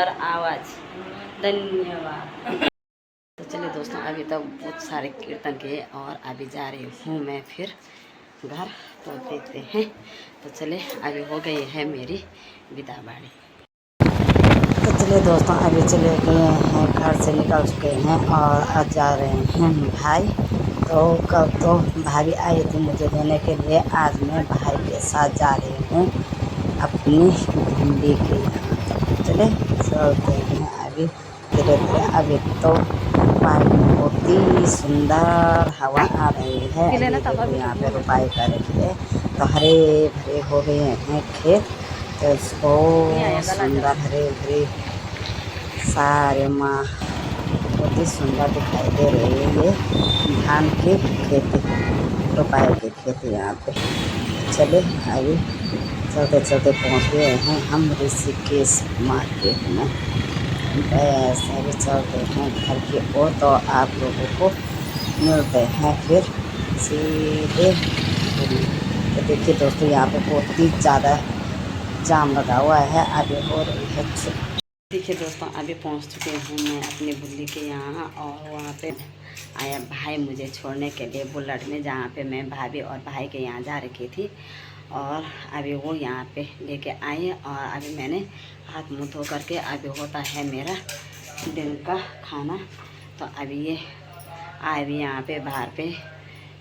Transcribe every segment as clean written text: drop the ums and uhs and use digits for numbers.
सुंदर आवाज़। धन्यवाद। तो चलिए दोस्तों, अभी तो बहुत सारे कीर्तन किए और अभी जा रही हूँ मैं फिर घर, तो देखते हैं। तो चले, अभी हो गई है मेरी विदाबाड़ी। तो चलिए दोस्तों, अभी चले गए हैं, घर से निकल चुके हैं और आज जा रहे हैं भाई। तो कल तो भाभी आई थी मुझे देने के लिए, आज मैं भाई के साथ जा रही हूँ अपनी भिंडी के यहाँ। चले चलते हैं अभी धीरे धीरे। अभी तो पानी में बहुत ही सुंदर हवा आ रही है। अभी देखो यहाँ पे रुपाई कर रही है, तो हरे भरे हो गए हैं खेत, तो बहुत सुंदर हरे भरे सारे माँ बहुत ही सुंदर दिखाई दे रही है। ये धान की खेती, रुपाई की खेती यहाँ पे। चले अभी चलते चलते पहुँच गए हैं हम ऋषिकेश मार्केट में। बस अभी चलते हैं घर की ओर, तो आप लोगों को मिलते हैं फिर सीधे। तो देखिए दोस्तों, यहाँ पे बहुत ही ज़्यादा जाम लगा हुआ है, अभी हो रही है छुट्टी। देखिए दोस्तों, अभी पहुँच चुके हूँ मैं अपनी बुल्ली के यहाँ, और वहाँ पे आया भाई मुझे छोड़ने के लिए बुलेट में, जहाँ पे मैं भाभी और भाई के यहाँ जा रखी थी। और अभी वो यहाँ पे लेके आए, और अभी मैंने हाथ मुँह धो करके, अभी होता है मेरा दिन का खाना। तो अभी ये अभी यहाँ पे बाहर पे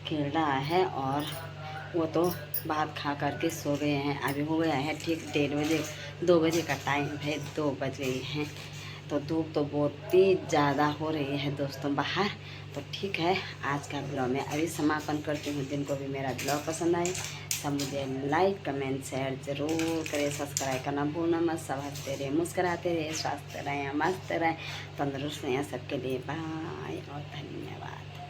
खेल रहा है, और वो तो भात खा करके सो गए हैं। अभी हो गया है ठीक 1:30 बजे, 2 बजे का टाइम है, 2 बज गए हैं। तो धूप तो बहुत ही ज़्यादा हो रही है दोस्तों बाहर। तो ठीक है, आज का ब्लॉग मैं अभी समापन करती हूँ। जिनको भी मेरा ब्लॉग पसंद आए सब मुझे लाइक कमेंट शेयर ज़रूर करें, सब्सक्राइब करना भूलना मत। सब हंसते रहे, मुस्कराते रहे, स्वस्थ रहें, मस्त रहें, तंदुरुस्त रहें। सबके लिए बाय और धन्यवाद।